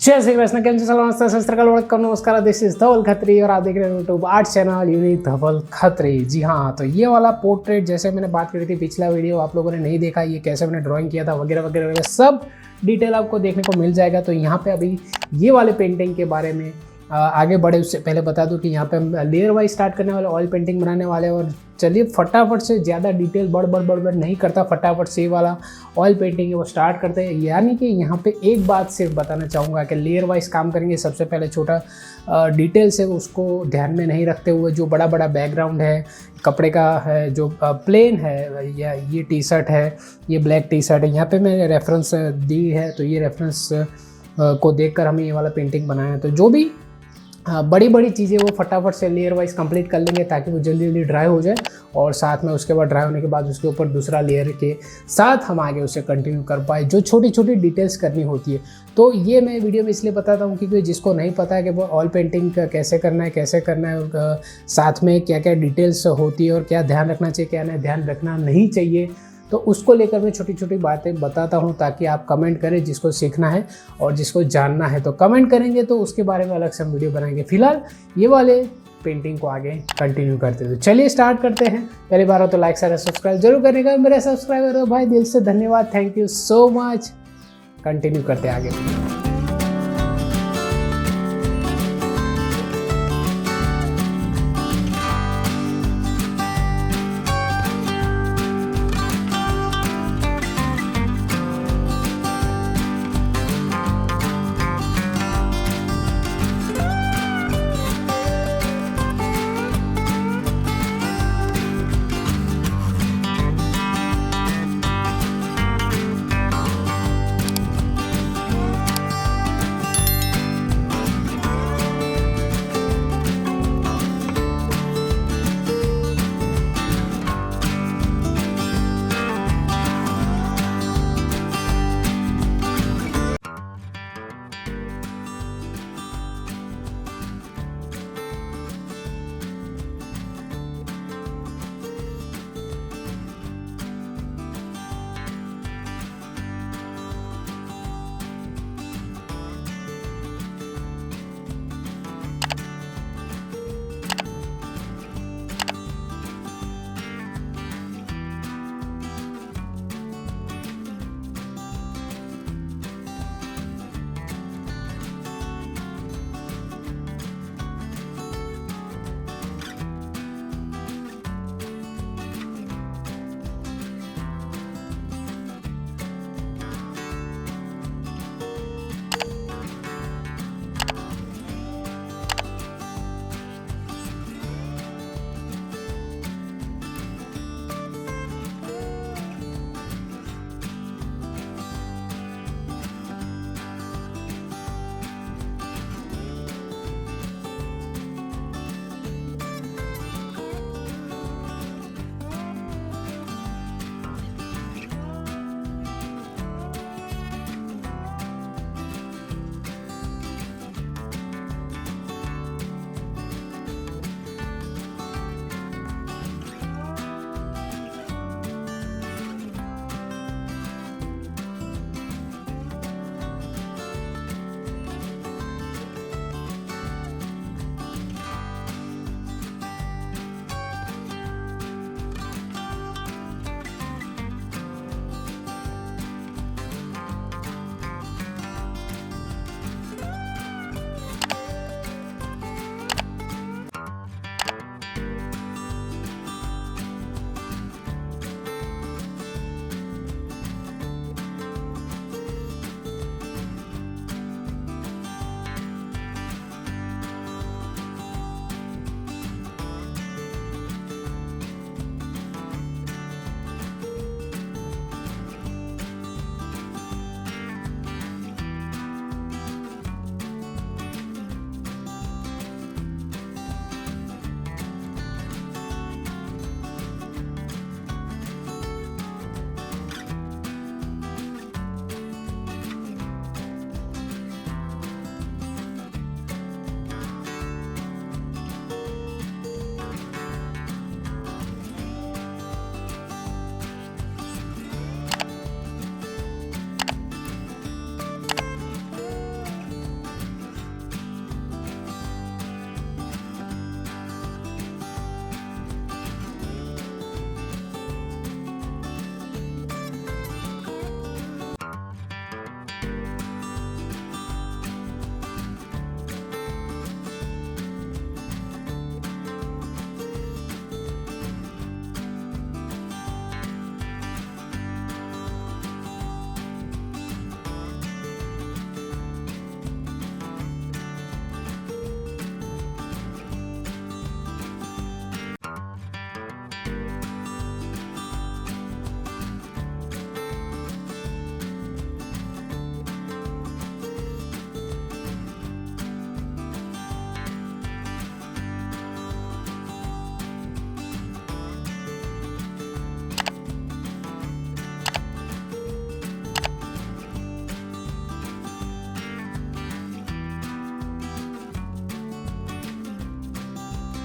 जय श्री कृष्ण। केम नमस्कार, this is धवल खत्री और आप देख रहे हैं यूट्यूब आर्ट चैनल यूनिक धवल खत्री। जी हाँ, तो ये वाला पोर्ट्रेट जैसे मैंने बात करी थी पिछला वीडियो, आप लोगों ने नहीं देखा, ये कैसे मैंने ड्राइंग किया था वगैरह वगैरह वगैरह सब डिटेल आपको देखने को मिल जाएगा। तो यहाँ पे अभी ये वाले पेंटिंग के बारे में आगे बढ़े उससे पहले बता दूं कि यहाँ पे हम लेयर वाइज स्टार्ट करने वाले, ऑयल पेंटिंग बनाने वाले। और चलिए फटाफट से ज़्यादा डिटेल बढ़ नहीं करता, फटाफट से ये वाला ऑयल पेंटिंग है वो स्टार्ट करते हैं। यानी कि यहाँ पे एक बात सिर्फ बताना चाहूँगा कि लेयर वाइज काम करेंगे। सबसे पहले छोटा डिटेल्स है उसको ध्यान में नहीं रखते हुए, जो बड़ा बड़ा बैकग्राउंड है कपड़े का है, जो प्लेन है, या ये टी शर्ट है, ये ब्लैक टी शर्ट है, यहाँ पे मैंने रेफरेंस दी है, तो ये रेफरेंस को देखकर हमें ये वाला पेंटिंग बनाया है। तो जो भी बड़ी बड़ी चीज़ें वो फटाफट से लेयर वाइज कंप्लीट कर लेंगे ताकि वो जल्दी जल्दी ड्राई हो जाए, और साथ में उसके बाद ड्राई होने के बाद उसके ऊपर दूसरा लेयर के साथ हम आगे उसे कंटिन्यू कर पाए, जो छोटी छोटी डिटेल्स करनी होती है। तो ये मैं वीडियो में इसलिए बताता हूँ क्योंकि जिसको नहीं पता है कि वो ऑयल पेंटिंग कैसे करना है, और साथ में क्या क्या डिटेल्स होती है और क्या ध्यान रखना चाहिए, क्या नहीं ध्यान रखना नहीं चाहिए, तो उसको लेकर मैं छोटी छोटी बातें बताता हूं ताकि आप कमेंट करें, जिसको सीखना है और जिसको जानना है तो कमेंट करेंगे, तो उसके बारे में अलग से हम वीडियो बनाएंगे। फिलहाल ये वाले पेंटिंग को आगे कंटिन्यू करते हैं। तो चलिए स्टार्ट करते हैं। पहली बार हो तो लाइक शेयर सब्सक्राइब जरूर करने का, मेरे सब्सक्राइबर हो भाई दिल से धन्यवाद, thank you so much. Continue करते हैं आगे।